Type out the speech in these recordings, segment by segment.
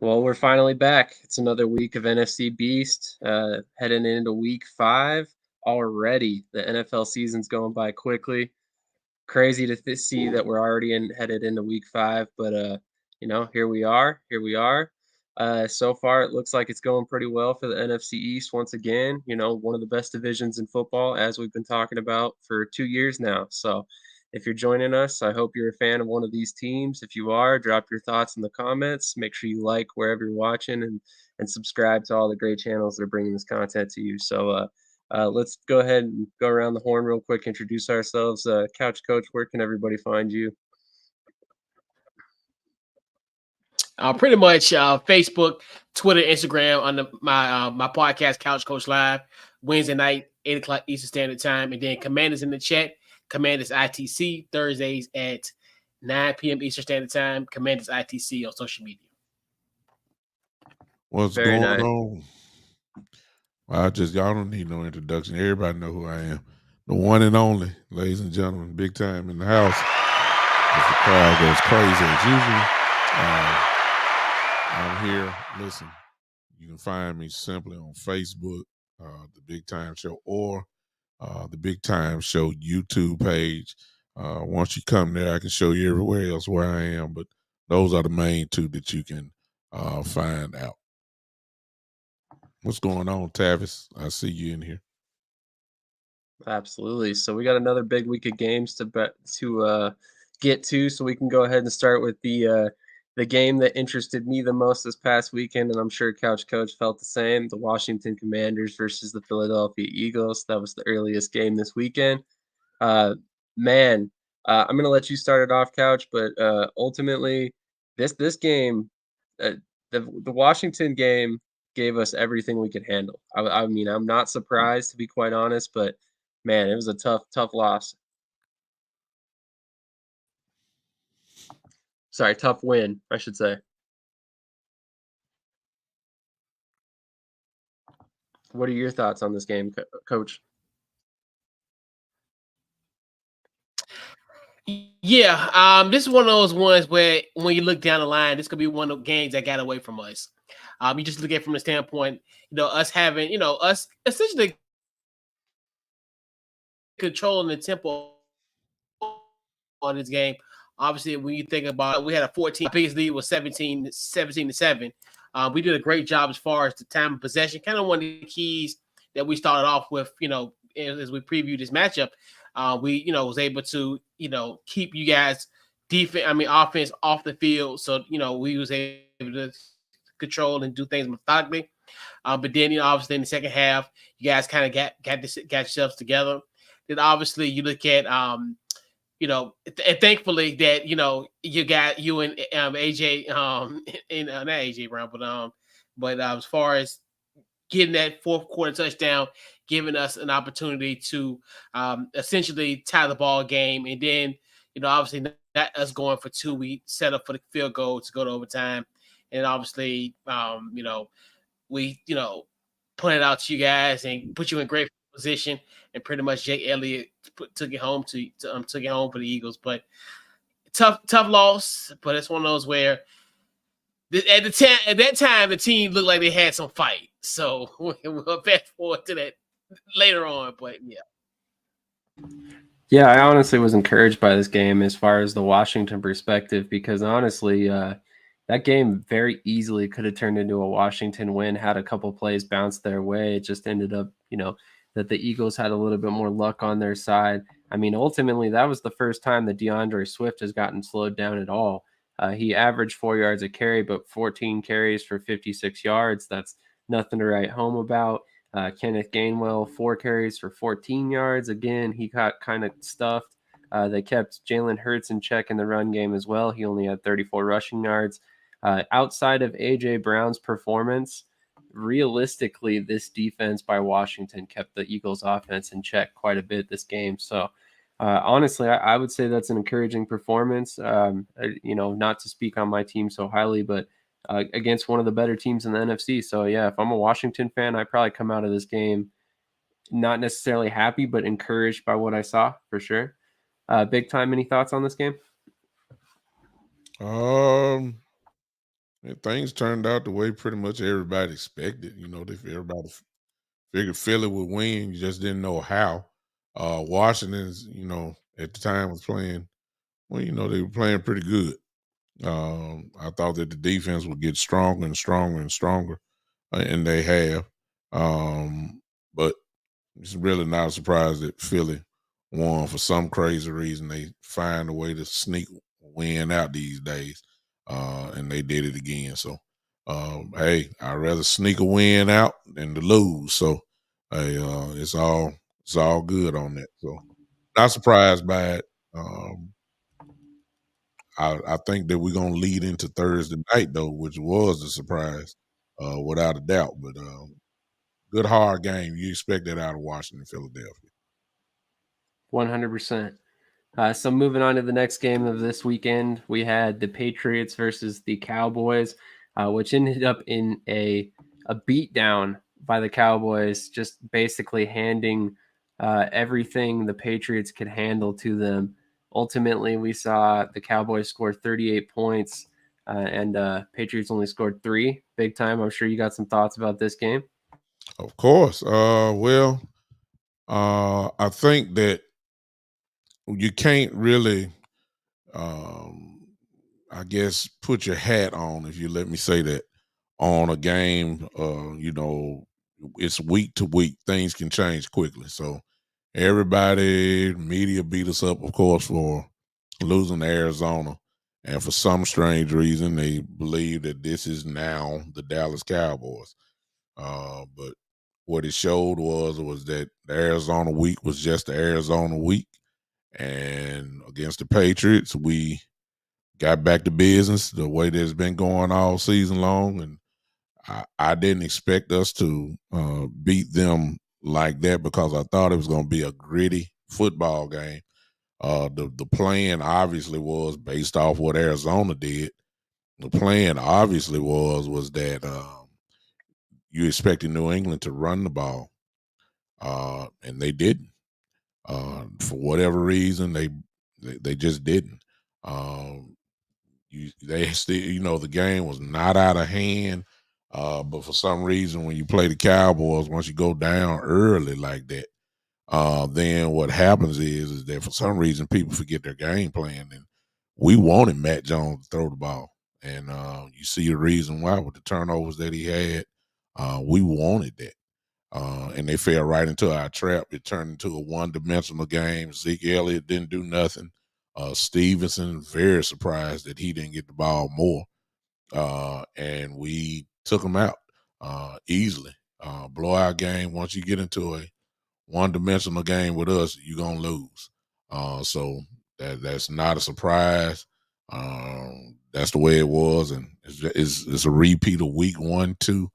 Well, we're finally back. It's another week of NFC Beast, heading into week 5 already. The NFL season's going by quickly. Crazy to see that we're already headed into week 5, but here we are. Here we are. So far, it looks like it's going pretty well for the NFC East once again. One of the best divisions in football, as we've been talking about for 2 years now. So, if you're joining us, I hope you're a fan of one of these teams. If you are, drop your thoughts in the comments. Make sure you like wherever you're watching and subscribe to all the great channels that are bringing this content to you. So, let's go ahead and go around the horn real quick, introduce ourselves. Couch Coach, where can everybody find you? Pretty much Facebook, Twitter, Instagram on my podcast, Couch Coach Live, Wednesday night, 8 o'clock Eastern Standard Time. And then Commanders in the chat, Commanders ITC, Thursdays at 9 p.m. Eastern Standard Time, Commanders ITC on social media. What's going on? Y'all don't need no introduction. Everybody know who I am. The one and only, ladies and gentlemen, big time in the house. As the crowd goes crazy as usual. I'm here. Listen, you can find me simply on Facebook, the Big Time Show, or the Big Time Show YouTube page. Once you come there, I can show you everywhere else where I am, but those are the main two that you can find out. What's going on, Tavis? I see you in here. Absolutely. So we got another big week of games to get to, so we can go ahead and start with the game that interested me the most this past weekend, and I'm sure Couch Coach felt the same. The Washington Commanders versus the Philadelphia Eagles. That was the earliest game this weekend. I'm going to let you start it off, Couch, but ultimately, this game, the Washington game gave us everything we could handle. I mean, I'm not surprised, to be quite honest, but man, it was a tough loss. Sorry, tough win, I should say. What are your thoughts on this game, Coach? Yeah, this is one of those ones where when you look down the line, this could be one of the games that got away from us. You just look at it from the standpoint, us having, us essentially controlling the tempo on this game. Obviously, when you think about it, we had a 14. Biggest lead was 17-7. We did a great job as far as the time of possession. Kind of one of the keys that we started off with, as we previewed this matchup. We, was able to, keep you guys offense off the field. So, we was able to control and do things methodically. But then, obviously in the second half, you guys kind of got yourselves together. Then obviously you look at, and thankfully that, you got you and AJ, and not AJ Brown, but as far as getting that fourth quarter touchdown, giving us an opportunity to essentially tie the ball game. And then, obviously not us going for 2, we set up for the field goal to go to overtime. And obviously, we, put it out to you guys and put you in great position. And pretty much Jake Elliott took it home for the Eagles. But tough loss. But it's one of those where at that time, the team looked like they had some fight. So we'll fast forward to that later on. But yeah, I honestly was encouraged by this game as far as the Washington perspective, because honestly, that game very easily could have turned into a Washington win had a couple plays bounced their way. It just ended up, that the Eagles had a little bit more luck on their side. I mean, ultimately, that was the first time that DeAndre Swift has gotten slowed down at all. He averaged 4 yards a carry, but 14 carries for 56 yards. That's nothing to write home about. Kenneth Gainwell, 4 carries for 14 yards. Again, he got kind of stuffed. They kept Jalen Hurts in check in the run game as well. He only had 34 rushing yards. Outside of A.J. Brown's performance, realistically, this defense by Washington kept the Eagles' offense in check quite a bit this game. So, honestly, I would say that's an encouraging performance. Not to speak on my team so highly, but against one of the better teams in the NFC. So, yeah, if I'm a Washington fan, I'd probably come out of this game not necessarily happy, but encouraged by what I saw for sure. Big Time, any thoughts on this game? And things turned out the way pretty much everybody expected. You know, everybody figured Philly would win. You just didn't know how. Washington's, at the time was playing. Well, they were playing pretty good. I thought that the defense would get stronger and stronger and stronger, and they have. But it's really not a surprise that Philly won for some crazy reason. They find a way to sneak win out these days, and they did it again. So, hey, I'd rather sneak a win out than to lose. So, hey, it's all good on that. So, not surprised by it. I think that we're gonna lead into Thursday night though, which was a surprise, without a doubt. But good hard game. You expect that out of Washington, Philadelphia. 100%. So moving on to the next game of this weekend, we had the Patriots versus the Cowboys, which ended up in a beatdown by the Cowboys, just basically handing everything the Patriots could handle to them. Ultimately, we saw the Cowboys score 38 points, and Patriots only scored 3. Big time. I'm sure you got some thoughts about this game. Of course. I think that you can't really, um, I guess, put your hat on, if you let me say that, on a game. It's week to week. Things can change quickly. So everybody, media beat us up, of course, for losing to Arizona. And for some strange reason, they believe that this is now the Dallas Cowboys. But what it showed was that the Arizona week was just the Arizona week. And against the Patriots, we got back to business the way that it's been going all season long. And I didn't expect us to beat them like that because I thought it was going to be a gritty football game. The plan obviously was based off what Arizona did. The plan obviously was that you expected New England to run the ball, and they didn't. For whatever reason, they just didn't. They still, the game was not out of hand. But for some reason, when you play the Cowboys, once you go down early like that, then what happens is that for some reason people forget their game plan, and we wanted Matt Jones to throw the ball, and you see the reason why with the turnovers that he had. We wanted that, and they fell right into our trap. It turned into a one-dimensional game. Zeke Elliott didn't do nothing. Stevenson, very surprised that he didn't get the ball more, and we took him out easily. Blowout game. Once you get into a one-dimensional game with us, you're gonna lose. So that's not a surprise. That's the way it was, and it's a repeat of week 1, 2,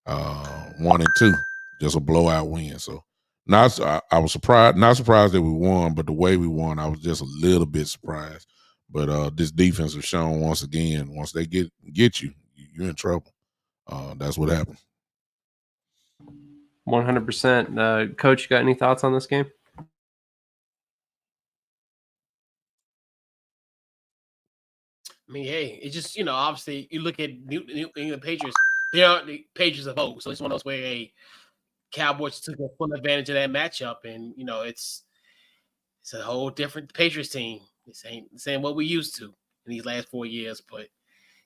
1 and 2, just a blowout win. So I was surprised, not surprised that we won, but the way we won, I was just a little bit surprised. But this defense has shown once again, once they get you, you're in trouble. That's what happened. 100%. Coach, you got any thoughts on this game? I mean, hey, it's just, obviously you look at New England Patriots, they aren't the Patriots of old. So it's one of those where Cowboys took a full advantage of that matchup, and it's a whole different Patriots team. This ain't saying what we used to in these last 4 years, but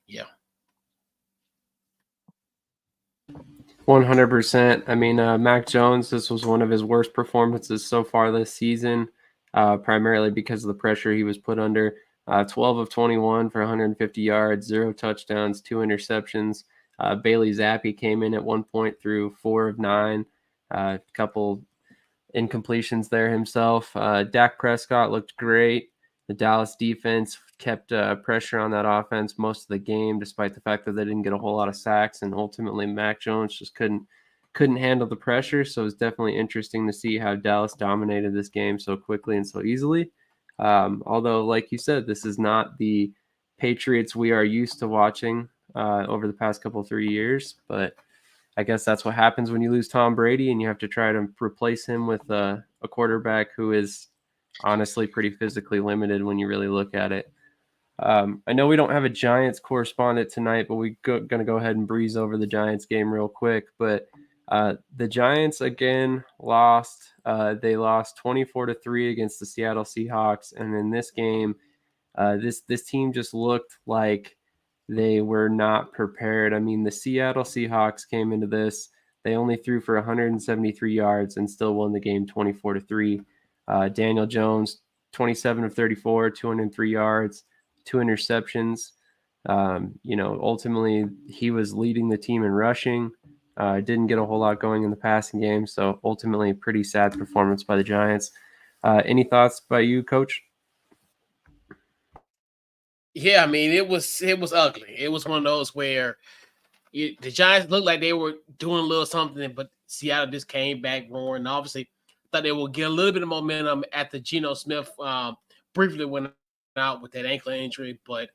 yeah. 100%. I mean, Mac Jones, this was one of his worst performances so far this season, primarily because of the pressure he was put under. 12 of 21 for 150 yards, 0 touchdowns, 2 interceptions. Bailey Zappi came in at one point through 4 of 9, a couple incompletions there himself. Dak Prescott looked great. The Dallas defense kept pressure on that offense most of the game, despite the fact that they didn't get a whole lot of sacks, and ultimately Mac Jones just couldn't handle the pressure. So it's definitely interesting to see how Dallas dominated this game so quickly and so easily. Although, like you said, this is not the Patriots we are used to watching over the past 3 years, but I guess that's what happens when you lose Tom Brady and you have to try to replace him with a quarterback who is honestly pretty physically limited when you really look at it. I know we don't have a Giants correspondent tonight, but we're going to go ahead and breeze over the Giants game real quick. But the Giants again lost. They lost 24-3 against the Seattle Seahawks, and in this game, this team just looked like they were not prepared. I mean, the Seattle Seahawks came into this. They only threw for 173 yards and still won the game 24-3. Daniel Jones, 27 of 34, 203 yards, 2 interceptions. Ultimately, he was leading the team in rushing. Didn't get a whole lot going in the passing game. So ultimately, pretty sad performance by the Giants. Any thoughts by you, Coach? Yeah, I mean, it was ugly. It was one of those where the Giants looked like they were doing a little something, but Seattle just came back roaring. Obviously, thought they would get a little bit of momentum after Geno Smith briefly went out with that ankle injury. But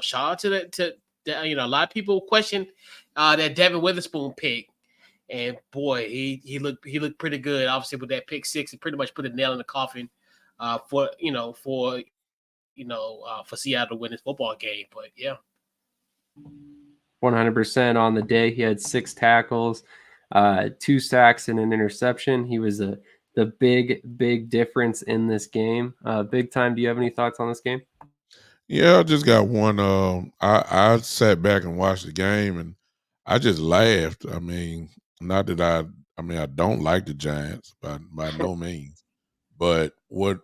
shout out to a lot of people question that Devin Witherspoon pick, and boy, he looked pretty good. Obviously, with that pick six, he pretty much put a nail in the coffin for Seattle to win this football game. But yeah. 100% on the day. He had 6 tackles, 2 sacks, and an interception. He was the big difference in this game. Big Time, do you have any thoughts on this game? Yeah, I just got one. I sat back and watched the game, and I just laughed. I mean, not that I don't like the Giants by no means, but what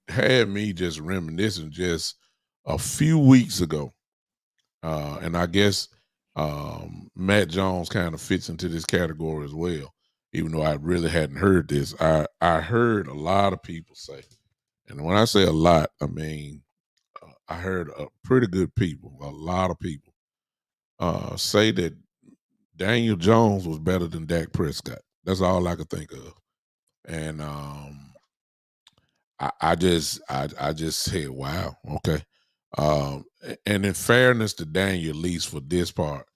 had me just reminiscing just a few weeks ago, and I guess Matt Jones kind of fits into this category as well. Even though I really hadn't heard this, I heard a lot of people say, and when I say a lot, I mean I heard pretty good people, a lot of people, say that Daniel Jones was better than Dak Prescott. That's all I could think of, and I just said, "Wow, okay." And in fairness to Daniel, at least for this part,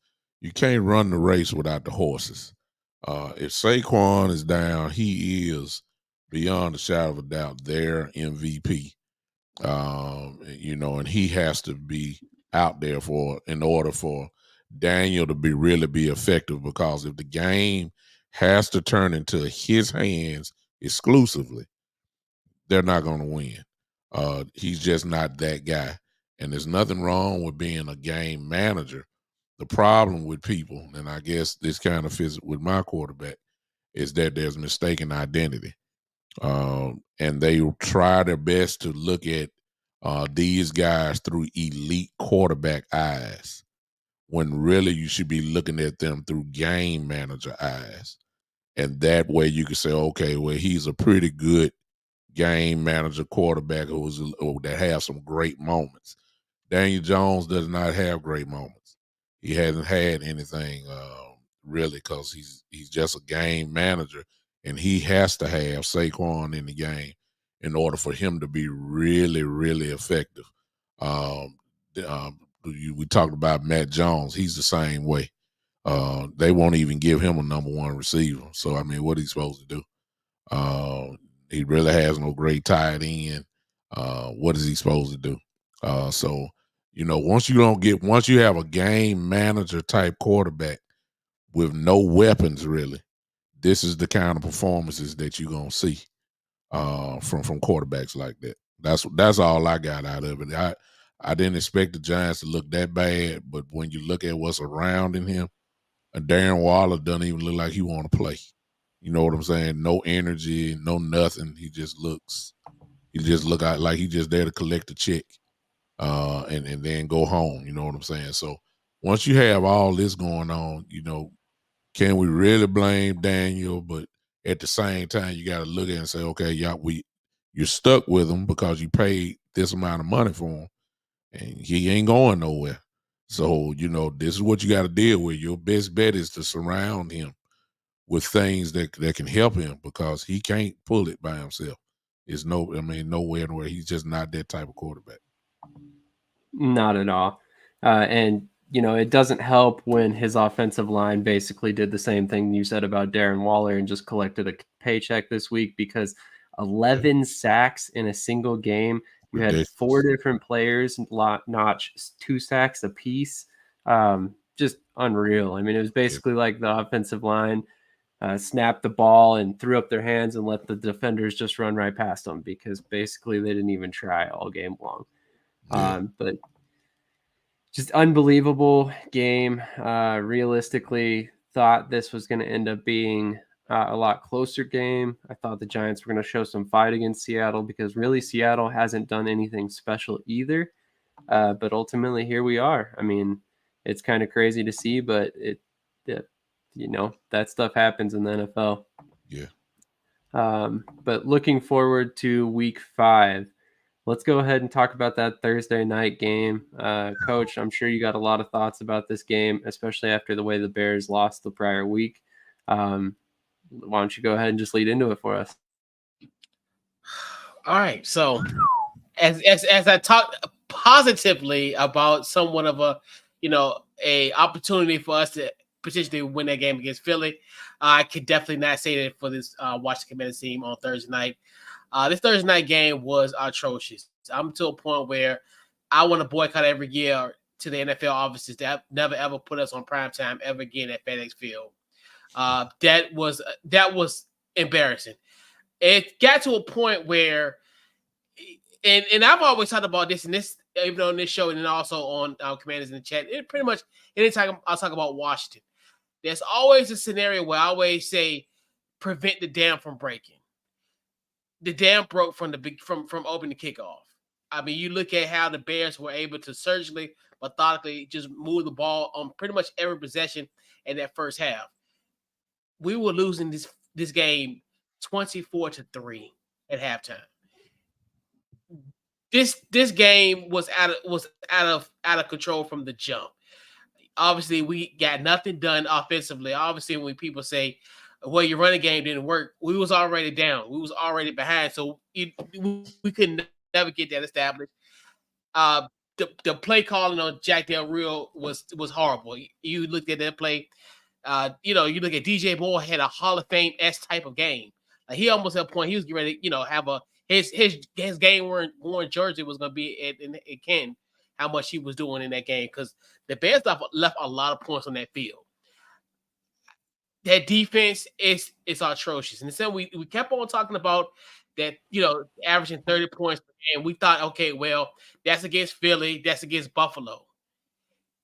you can't run the race without the horses. If Saquon is down, he is beyond a shadow of a doubt their MVP. And he has to be out there in order for Daniel to be effective, because if the game has to turn into his hands exclusively, they're not going to win. He's just not that guy. And there's nothing wrong with being a game manager. The problem with people, and I guess this kind of fits with my quarterback, is that there's mistaken identity. And they try their best to look at these guys through elite quarterback eyes, when really you should be looking at them through game manager eyes. And that way you can say, okay, well, he's a pretty good game manager quarterback that has some great moments. Daniel Jones does not have great moments. He hasn't had anything really, because he's just a game manager, and he has to have Saquon in the game in order for him to be really, really effective. We talked about Matt Jones. He's the same way. They won't even give him a number one receiver. So, I mean, what he's supposed to do? He really has no great tight end. What is he supposed to do? So, once you have a game manager type quarterback with no weapons, really, this is the kind of performances that you're gonna see from quarterbacks like that. That's all I got out of it. I didn't expect the Giants to look that bad, but when you look at what's surrounding him, Darren Waller doesn't even look like he want to play. You know what I'm saying? No energy, no nothing. He just look like he's just there to collect a check, and then go home. You know what I'm saying? So once you have all this going on, can we really blame Daniel? But at the same time, you got to look at it and say, okay, you're stuck with him because you paid this amount of money for him, and he ain't going nowhere. So, this is what you got to deal with. Your best bet is to surround him with things that can help him, because he can't pull it by himself. It's nowhere where he's just not that type of quarterback. Not at all. And it doesn't help when his offensive line basically did the same thing you said about Darren Waller and just collected a paycheck this week, because 11 sacks in a single game. You had 4 different players notch 2 sacks apiece. Just unreal. I mean, it was basically like the offensive line snapped the ball and threw up their hands and let the defenders just run right past them because basically they didn't even try all game long. But just unbelievable game. Realistically, thought this was going to end up being a lot closer game. I thought the Giants were going to show some fight against Seattle because really Seattle hasn't done anything special either. But ultimately, here we are. I mean, it's kind of crazy to see, but that stuff happens in the NFL. Yeah. But looking forward to week 5. Let's go ahead and talk about that Thursday night game. Coach, I'm sure you got a lot of thoughts about this game, especially after the way the Bears lost the prior week. Why don't you go ahead and just lead into it for us? All right. So as I talked positively about somewhat of a opportunity for us to potentially win that game against Philly, I could definitely not say that for this Washington Commanders team on Thursday night. This Thursday night game was atrocious. I'm to a point where I want to boycott every year to the NFL offices that never ever put us on primetime ever again at FedEx Field. That was embarrassing. It got to a point where, and I've always talked about this, and this even on this show, and then also on Commanders in the chat. It pretty much anytime I'll talk about Washington, there's always a scenario where I always say, prevent the dam from breaking. The dam broke from opening kickoff. I mean, you look at how the Bears were able to surgically, methodically just move the ball on pretty much every possession in that first half. We were losing this game 24-3 at halftime. This game was out of control from the jump. Obviously, we got nothing done offensively. Obviously, when people say, well, your running game didn't work, we was already down. We was already behind. So we could never get that established. The play calling on Jack Del Rio was horrible. You looked at that play. You look at DJ Moore had a Hall of Fame-esque type of game. Like he almost at a point he was getting ready to, have his game worn jersey was going to be at Canton, how much he was doing in that game because the Bears left a lot of points on that field. That defense is atrocious. And so we kept on talking about that, averaging 30 points per game. We thought, okay, well, that's against Philly. That's against Buffalo.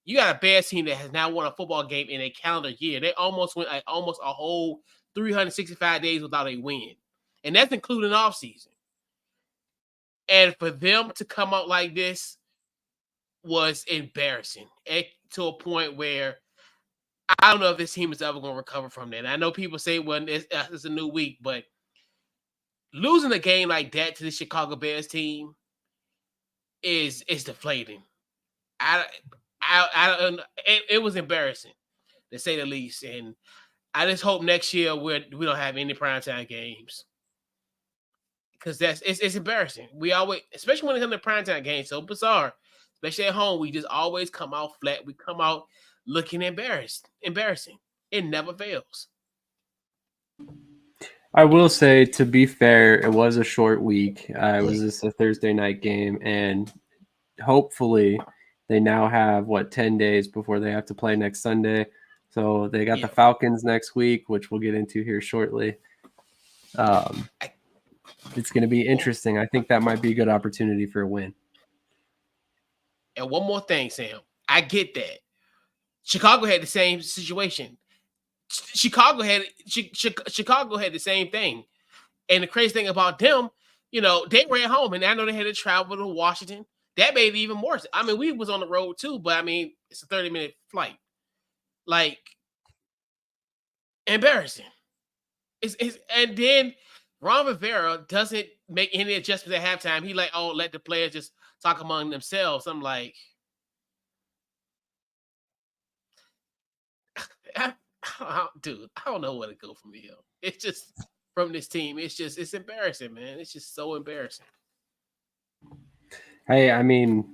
You got a Bears team that has now won a football game in a calendar year. They almost went almost a whole 365 days without a win. And that's including off season. And for them to come out like this was embarrassing to a point where I don't know if this team is ever going to recover from that. And I know people say, well, it's a new week, but losing a game like that to the Chicago Bears team is deflating. It was embarrassing, to say the least. And I just hope next year we don't have any primetime games. Because it's embarrassing. We always, especially when it comes to primetime games, so bizarre. Especially at home, we just always come out flat. We come out looking embarrassing. It never fails. I will say, to be fair, it was a short week. It was just a Thursday night game, and hopefully they now have 10 days before they have to play next Sunday. So they got the Falcons next week, which we'll get into here shortly. It's going to be interesting. I think that might be a good opportunity for a win. And one more thing, Sam. I get that. Chicago had the same situation. Chicago had the same thing. And the crazy thing about them, they ran home, and I know they had to travel to Washington. That made it even worse. I mean, we was on the road too, but I mean, it's a 30-minute flight. Like, embarrassing. And then Ron Rivera doesn't make any adjustments at halftime. He let the players just talk among themselves. I'm like, dude, I don't know where to go from here. It's just from this team. It's embarrassing, man. It's just so embarrassing. Hey, I mean,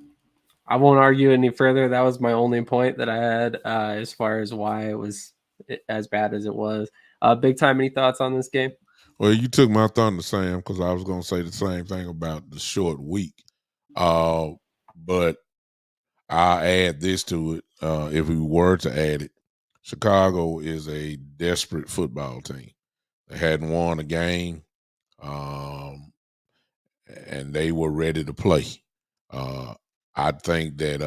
I won't argue any further. That was my only point that I had as far as why it was as bad as it was. Big Time, any thoughts on this game? Well, you took my thunder, Sam, because I was going to say the same thing about the short week. But I'll add this to it. If we were to add it, Chicago is a desperate football team. They hadn't won a game, and they were ready to play. I think that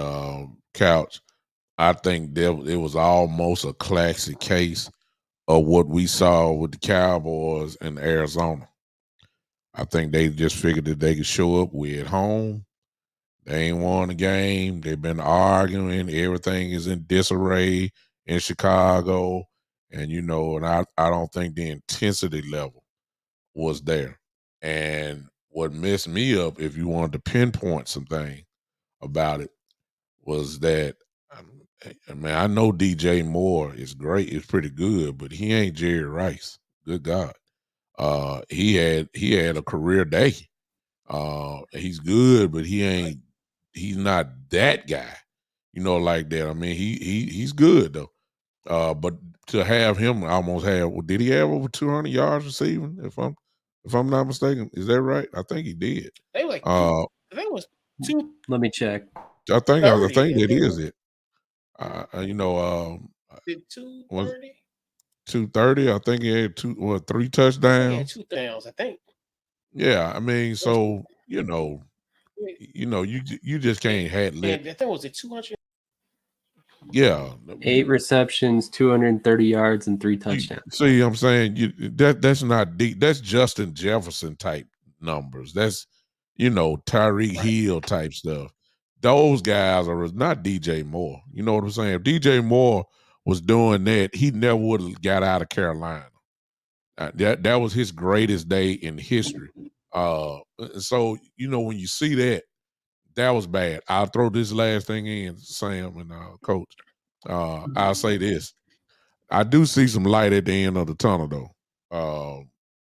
Couch. I think it was almost a classic case of what we saw with the Cowboys in Arizona. I think they just figured that they could show up. We're at home. They ain't won a game. They've been arguing. Everything is in disarray in Chicago. And, and I don't think the intensity level was there. And what messed me up, if you wanted to pinpoint something about it, was that, I know DJ Moore is great. It's pretty good, but he ain't Jerry Rice. Good God. He had a career day. He's good, but he's not that guy, like that. I mean, he's good though. But to have him almost did he have over 200 yards receiving? If I'm not mistaken, is that right? I think he did. They were like I think it was two. Let me check. I think that is it. Did 230? 230. I think he had 3 touchdowns. Yeah, 2 touchdowns, I think. Yeah, I mean, so you just can't have I let. think it was a 200. Yeah, 8 receptions, 230 yards, and 3 touchdowns. See, I'm saying that's not deep. That's Justin Jefferson type numbers. That's Tyreek Hill type stuff. Those guys are not DJ Moore. You know what I'm saying? If DJ Moore was doing that, he never would have got out of Carolina. That was his greatest day in history. So when you see that was bad. I'll throw this last thing in, Sam and Coach. I'll say this: I do see some light at the end of the tunnel, though.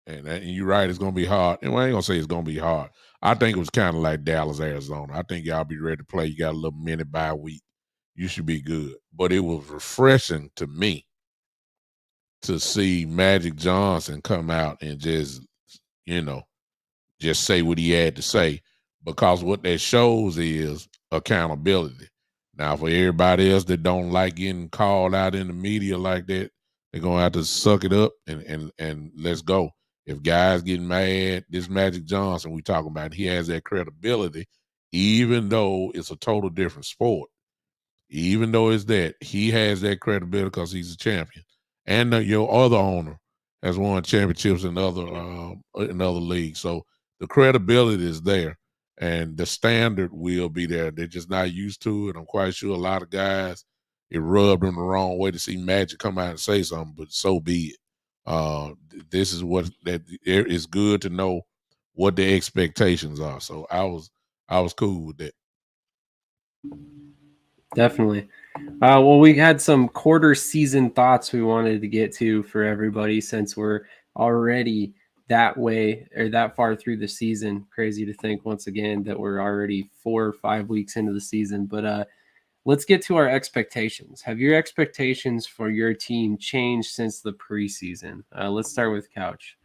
And you're right, it's gonna be hard. And I ain't gonna say it's gonna be hard. I think it was kind of like Dallas, Arizona. I think y'all be ready to play. You got a little mini bye week. You should be good. But it was refreshing to me to see Magic Johnson come out and just say what he had to say, because what that shows is accountability. Now, for everybody else that don't like getting called out in the media like that, they're gonna have to suck it up and let's go. If guys getting mad, this Magic Johnson we talking about, he has that credibility, even though it's a total different sport. Even though it's that, he has that credibility because he's a champion. And your other owner has won championships in other leagues. So the credibility is there, and the standard will be there. They're just not used to it. I'm quite sure a lot of guys, it rubbed them the wrong way to see Magic come out and say something, but so be it. This is what that it's good to know what the expectations are. So I was cool with that. Definitely. Well, we had some quarter season thoughts we wanted to get to for everybody, since we're already that way or that far through the season. Crazy to think once again that we're already 4 or 5 weeks into the season. But let's get to our expectations. Have your expectations for your team changed since the preseason? Let's start with Couch.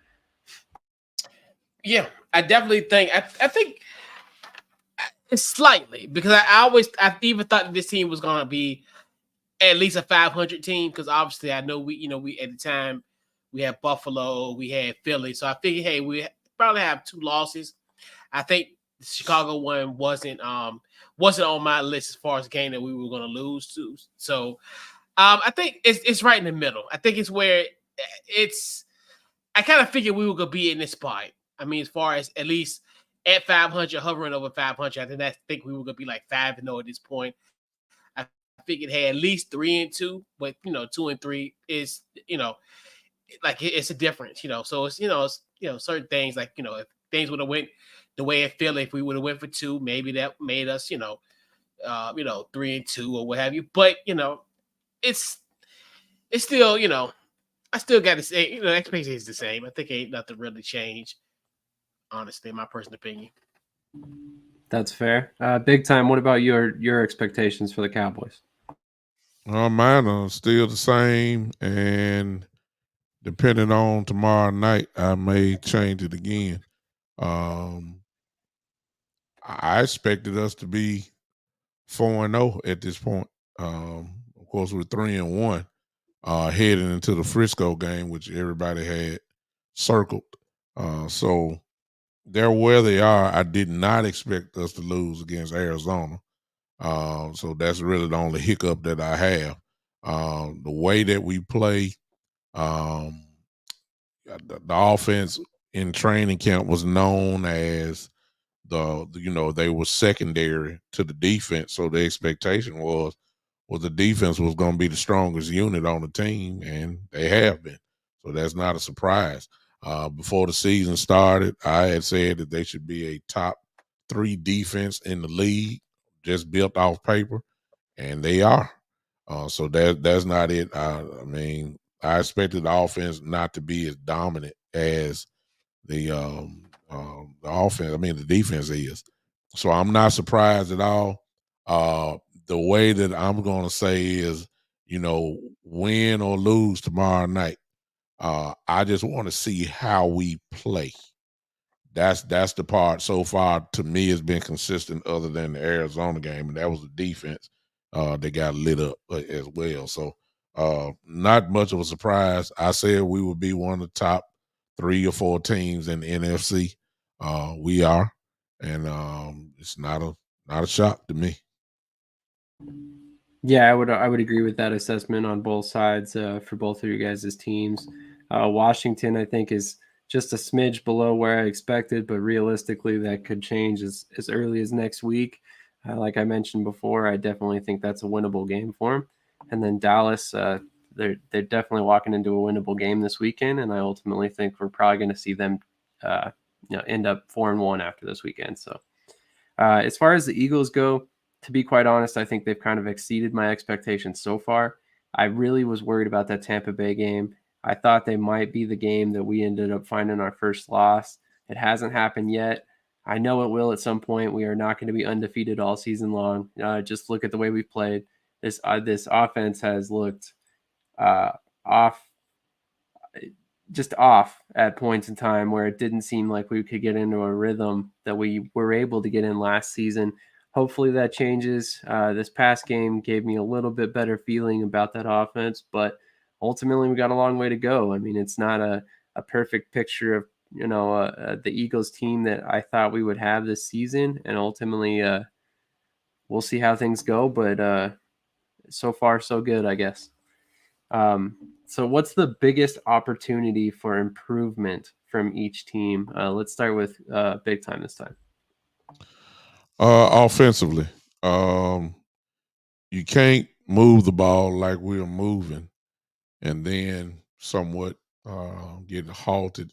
Yeah, I definitely think I think it's slightly, because I even thought that this team was going to be at least a 500 team, because obviously I know we at the time we had Buffalo, we had Philly, so I figured, hey, we probably have 2 losses. I think the Chicago one wasn't on my list as far as a game that we were going to lose to. So I think it's right in the middle. I think it's where I kind of figured we were going to be in this spot. I mean, as far as at least at 500, hovering over 500, I think we were going to be like 5-0 at this point. I figured, hey, at least 3-2, but 2-3 is, like it's a difference, So it's certain things, like if things would have went the way it felt, if we would have went for 2, maybe that made us 3-2 or what have you. But it's still I still got to say the expectation is the same. I think ain't nothing really changed, honestly, in my personal opinion. That's fair. Big Time, what about your expectations for the Cowboys? Mine are still the same, and depending on tomorrow night, I may change it again. I expected us to be 4-0 at this point. Of course, we're 3-1 heading into the Frisco game, which everybody had circled. So they're where they are. I did not expect us to lose against Arizona. So that's really the only hiccup that I have. The way that we play, um, the offense in training camp was known as they were secondary to the defense. So the expectation was the defense was going to be the strongest unit on the team, and they have been. So that's not a surprise. Before the season started, I had said that they should be a top 3 defense in the league, just built off paper, and they are. So that's not it. I mean, I expected the offense not to be as dominant as the offense. I mean, the defense is. So I'm not surprised at all. The way that I'm going to say is, win or lose tomorrow night. I just want to see how we play. That's the part so far to me has been consistent, other than the Arizona game, and that was the defense. They got lit up as well. So not much of a surprise. I said we would be one of the top 3 or 4 teams in the NFC. We are, and it's not a shock to me. Yeah, I would agree with that assessment on both sides for both of you guys' teams. Washington, I think, is just a smidge below where I expected, but realistically, that could change as early as next week. Like I mentioned before, I definitely think that's a winnable game for them. And then Dallas, they're definitely walking into a winnable game this weekend, and I ultimately think we're probably going to see them, end up 4-1 after this weekend. So, as far as the Eagles go, to be quite honest, I think they've kind of exceeded my expectations so far. I really was worried about that Tampa Bay game. I thought they might be the game that we ended up finding our first loss. It hasn't happened yet. I know it will at some point. We are not going to be undefeated all season long. Just look at the way we've played. This offense has looked off, just off at points in time where it didn't seem like we could get into a rhythm that we were able to get in last season. Hopefully that changes. This past game gave me a little bit better feeling about that offense, but ultimately we got a long way to go. I mean, it's not a perfect picture of the Eagles team that I thought we would have this season, and ultimately we'll see how things go. But so far so good, I guess. So what's the biggest opportunity for improvement from each team? Let's start with Big Time this time. Offensively, you can't move the ball like we're moving and then somewhat get halted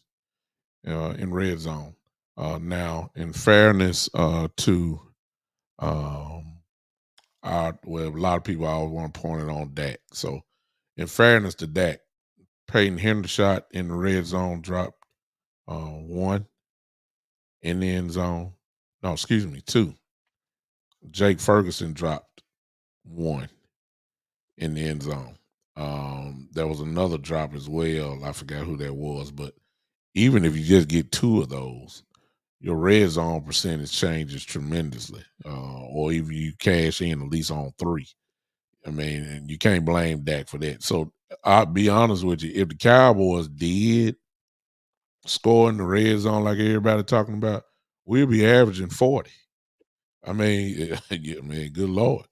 in red zone. Now, in fairness to a lot of people always want to point it on Dak. So, in fairness to Dak, Peyton Hendershot in the red zone dropped 1 in the end zone. No, excuse me, 2. Jake Ferguson dropped 1 in the end zone. There was another drop as well. I forgot who that was, but even if you just get 2 of those, your red zone percentage changes tremendously. Or even you cash in at least on 3. I mean, and you can't blame Dak for that. So I'll be honest with you, if the Cowboys did score in the red zone like everybody talking about, we'll be averaging 40. I mean, yeah, man, good Lord.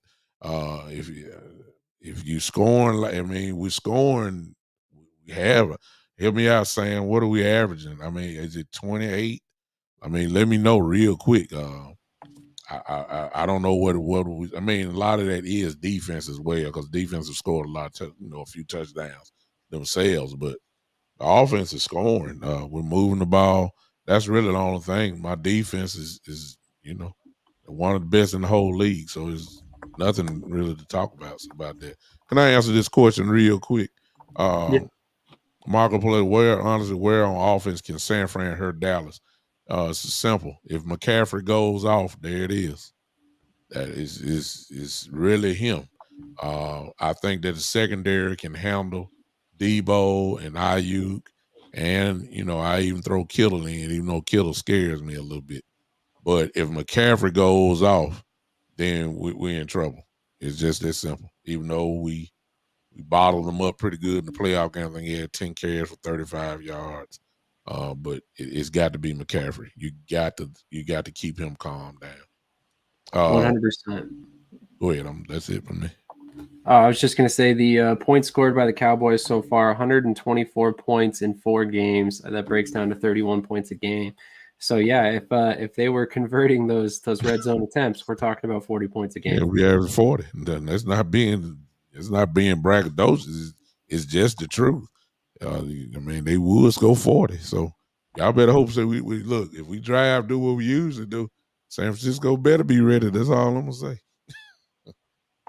If you scoring, like, I mean, we're scoring, we have help me out, Sam. What are we averaging? I mean, is it 28? I mean, let me know real quick. I don't know what we. I mean, a lot of that is defense as well, because defense have scored a lot, a few touchdowns themselves. But the offense is scoring. We're moving the ball. That's really the only thing. My defense is one of the best in the whole league. So there's nothing really to talk about that. Can I answer this question real quick? Yeah. Marco play where on offense can San Fran hurt Dallas? It's simple. If McCaffrey goes off, there it is. That is really him. I think that the secondary can handle Debo and Ayuk, and I even throw Kittle in, even though Kittle scares me a little bit. But if McCaffrey goes off, then we're in trouble. It's just that simple. Even though we bottled them up pretty good in the playoff game, I think he had 10 carries for 35 yards. But it's got to be McCaffrey. You got to keep him calm down. 100%. Go ahead. That's it for me. I was just going to say the points scored by the Cowboys so far, 124 points in 4 games. That breaks down to 31 points a game. So yeah, if they were converting those red zone attempts, we're talking about 40 points a game. Yeah, we average 40. That's not being braggadocious. It's just the truth. I mean, they would score 40. So y'all better hope so. We look, if we drive, do what we usually do, San Francisco better be ready. That's all I'm gonna say.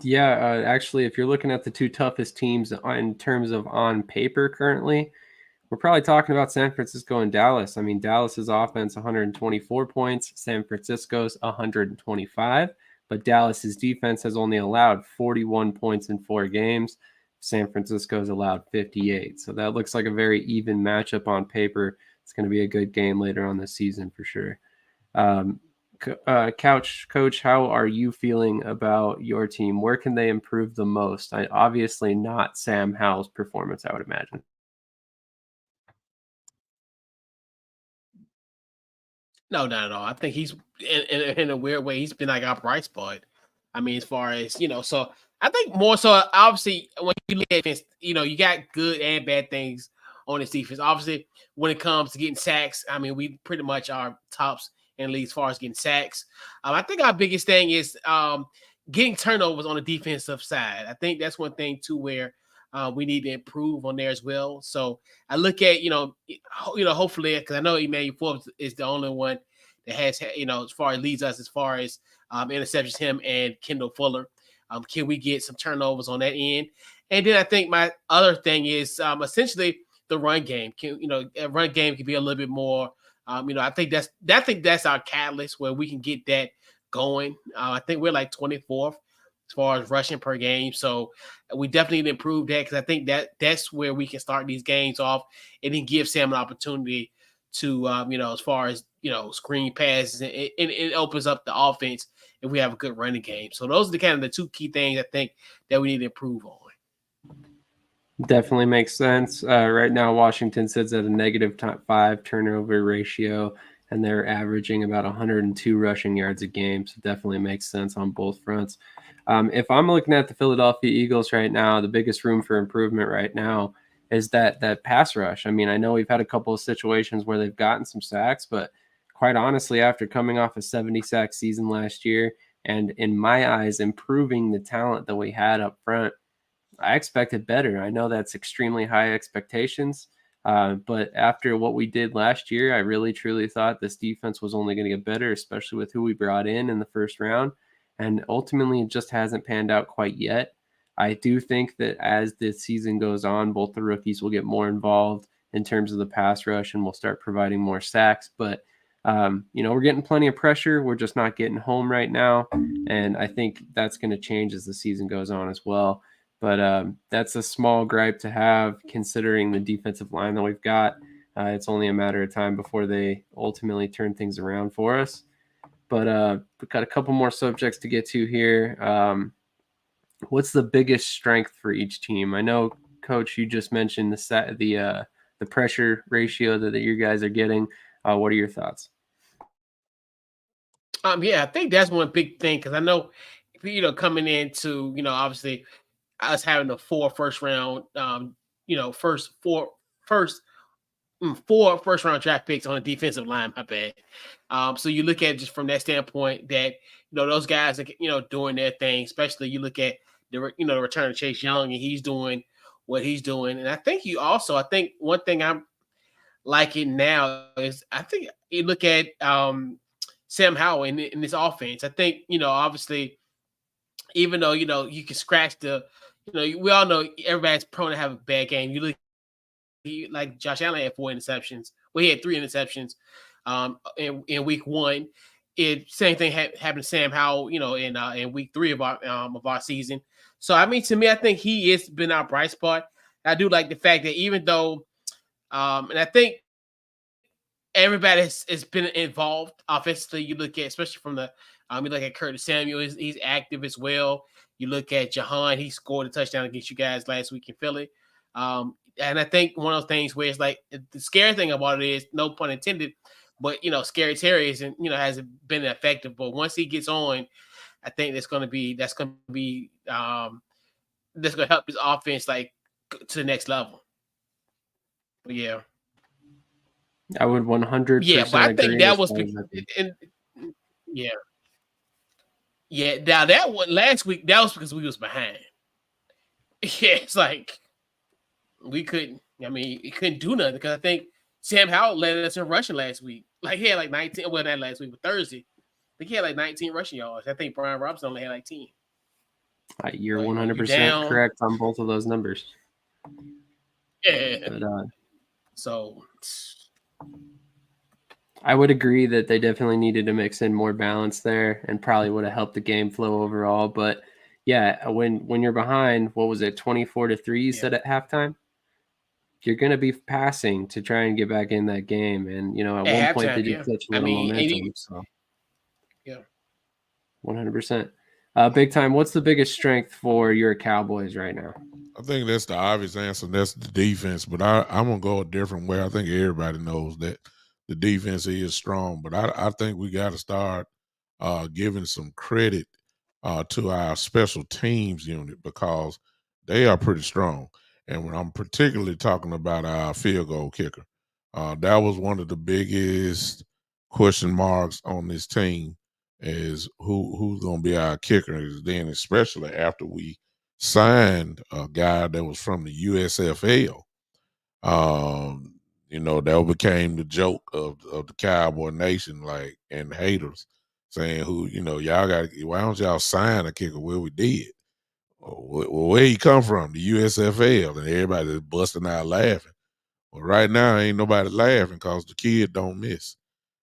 Yeah, actually, if you're looking at the 2 toughest teams in terms of on paper currently, we're probably talking about San Francisco and Dallas. I mean, Dallas's offense 124 points, San Francisco's 125, but Dallas's defense has only allowed 41 points in 4 games. San Francisco's allowed 58. So that looks like a very even matchup on paper. It's going to be a good game later on this season for sure. Coach, how are you feeling about your team? Where can they improve the most? Obviously not Sam Howell's performance, I would imagine. No, not at all. I think he's in a weird way. He's been like our bright spot. I mean, as far as so I think more so. Obviously, when you look at defense, you got good and bad things on this defense. Obviously, when it comes to getting sacks, I mean, we pretty much are tops in the league as far as getting sacks. I think our biggest thing is getting turnovers on the defensive side. I think that's one thing too where we need to improve on there as well. So I look at hopefully, because I know Emmanuel Forbes is the only one that has as far as leads us as far as interceptions, him and Kendall Fuller. Can we get some turnovers on that end? And then I think my other thing is essentially the run game. A run game can be a little bit more. I think that's our catalyst where we can get that going. I think we're like 24th as far as rushing per game. So we definitely need to improve that because I think that's where we can start these games off and then give Sam an opportunity to, as far as, screen passes and it opens up the offense if we have a good running game. So those are the kind of the 2 key things I think that we need to improve on. Definitely makes sense. Right now, Washington sits at a -5 turnover ratio, and they're averaging about 102 rushing yards a game. So definitely makes sense on both fronts. If I'm looking at the Philadelphia Eagles right now, the biggest room for improvement right now is that pass rush. I mean, I know we've had a couple of situations where they've gotten some sacks, but quite honestly, after coming off a 70-sack season last year, and in my eyes, improving the talent that we had up front, I expected better. I know that's extremely high expectations, but after what we did last year, I really, truly thought this defense was only going to get better, especially with who we brought in the first round. And ultimately, it just hasn't panned out quite yet. I do think that as the season goes on, both the rookies will get more involved in terms of the pass rush and we'll start providing more sacks. But, we're getting plenty of pressure. We're just not getting home right now. And I think that's going to change as the season goes on as well. But that's a small gripe to have considering the defensive line that we've got. It's only a matter of time before they ultimately turn things around for us. But we've got a couple more subjects to get to here. What's the biggest strength for each team? I know, Coach, you just mentioned the pressure ratio that you guys are getting. What are your thoughts? Yeah, I think that's one big thing because I know, coming into obviously us having the 4 first round, four first round draft picks on the defensive line. My bad. So you look at it just from that standpoint that those guys are doing their thing. Especially you look at the return of Chase Young and he's doing what he's doing. And I think I think one thing I'm liking now is I think you look at Sam Howell in this offense. I think obviously even though you can scratch we all know everybody's prone to have a bad game. You look like Josh Allen had 4 interceptions. Well, he had 3 interceptions in week 1. Same thing happened to Sam Howell, in week 3 of our season. So I mean, to me, I think he has been our bright spot. I do like the fact that even though, and I think everybody has been involved offensively. You look at, especially from the, you look at Curtis Samuel, he's active as well. You look at Jahan, he scored a touchdown against you guys last week in Philly. And I think one of those things where it's like the scary thing about it is, no pun intended, but Scary Terry isn't, hasn't been effective. But once he gets on, I think that's going to help his offense like to the next level. But yeah. I would 100% Yeah, but I think agree. that was yeah. Now that one last week, that was because we was behind. Yeah, it's like we couldn't. I mean, he couldn't do nothing because I think Sam Howell led us in rushing last week. Like he had like 19. Well, not last week, but Thursday. I think he had like 19 rushing yards. I think Brian Robinson only had like 10. You're 100% correct on both of those numbers. Yeah. But, so I would agree that they definitely needed to mix in more balance there, and probably would have helped the game flow overall. But yeah, when you're behind, what was it, 24-3? You said at halftime, you're going to be passing to try and get back in that game. And at one point they did such little momentum. So yeah, 100%. Big time. What's the biggest strength for your Cowboys right now? I think that's the obvious answer. That's the defense. But I'm gonna go a different way. I think everybody knows that the defense is strong. But I think we got to start giving some credit to our special teams unit, because they are pretty strong. And when I'm particularly talking about our field goal kicker, that was one of the biggest question marks on this team, is who's going to be our kicker. Then especially after we signed a guy that was from the USFL, that became the joke of the Cowboy Nation, like, and haters saying, y'all got, why don't y'all sign a kicker? Well, we did. Well, where he come from? The USFL. And everybody's busting out laughing. Well, right now ain't nobody laughing because the kid don't miss.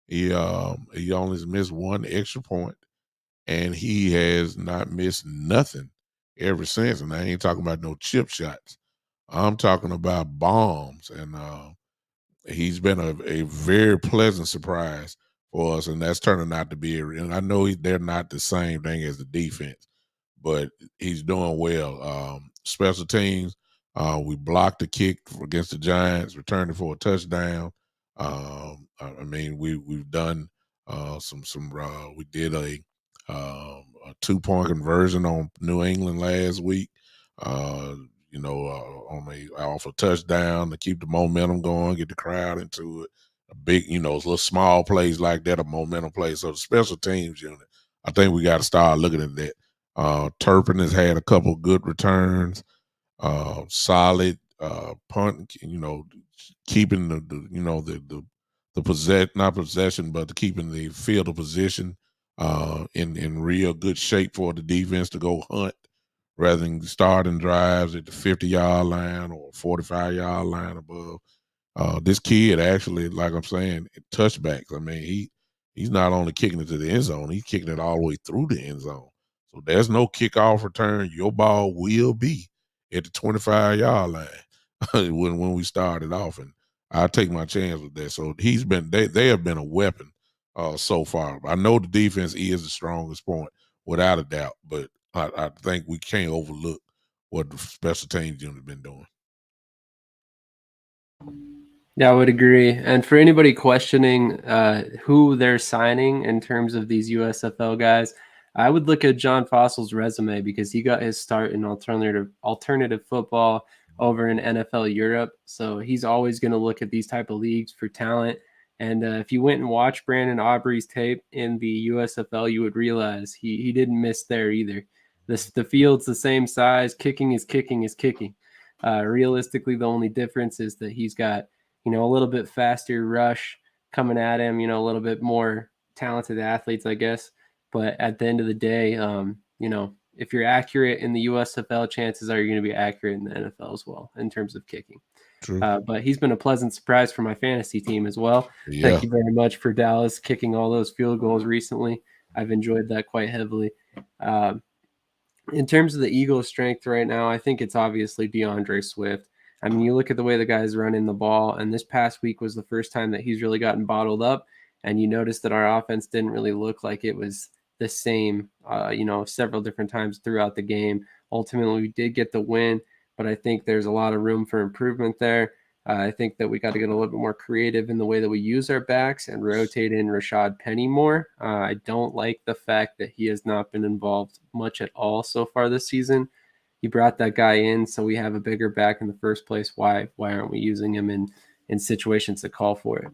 He only missed one extra point, and he has not missed nothing ever since. And I ain't talking about no chip shots. I'm talking about bombs. And he's been a very pleasant surprise for us, and that's turning out to be. And I know they're not the same thing as the defense, but he's doing well. Special teams, we blocked the kick against the Giants, returned it for a touchdown. I mean, we've done some. We did a 2-point conversion on New England last week. Off a touchdown to keep the momentum going, get the crowd into it. A big, little small plays like that, a momentum play. So the special teams unit, I think we got to start looking at that. Turpin has had a couple good returns, solid punt, keeping the not possession, but keeping the field of position in real good shape for the defense to go hunt, rather than starting drives at the 50-yard line or 45-yard line above. This kid actually, like I'm saying, touchbacks. I mean, he's not only kicking it to the end zone, he's kicking it all the way through the end zone. So there's no kickoff return. Your ball will be at the 25-yard line when we started off, and I take my chance with that. So they have been a weapon so far. I know the defense is the strongest point, without a doubt, but I think we can't overlook what the special teams unit been doing. Yeah, I would agree. And for anybody questioning who they're signing in terms of these USFL guys, I would look at John Fossil's resume, because he got his start in alternative football over in NFL Europe. So he's always going to look at these type of leagues for talent. And if you went and watched Brandon Aubrey's tape in the USFL, you would realize he didn't miss there either. The field's the same size. Kicking is kicking is kicking. Realistically, the only difference is that he's got, a little bit faster rush coming at him, a little bit more talented athletes, I guess. But at the end of the day, if you're accurate in the USFL, chances are you're going to be accurate in the NFL as well in terms of kicking. True. But he's been a pleasant surprise for my fantasy team as well. Yeah. Thank you very much for Dallas kicking all those field goals recently. I've enjoyed that quite heavily. In terms of the Eagles' strength right now, I think it's obviously DeAndre Swift. I mean, you look at the way the guy's running the ball, and this past week was the first time that he's really gotten bottled up. And you notice that our offense didn't really look like it was the same, several different times throughout the game. Ultimately, we did get the win, but I think there's a lot of room for improvement there. I think that we got to get a little bit more creative in the way that we use our backs and rotate in Rashad Penny more. I don't like the fact that he has not been involved much at all so far this season. You brought that guy in, so we have a bigger back in the first place. Why aren't we using him in situations that call for it?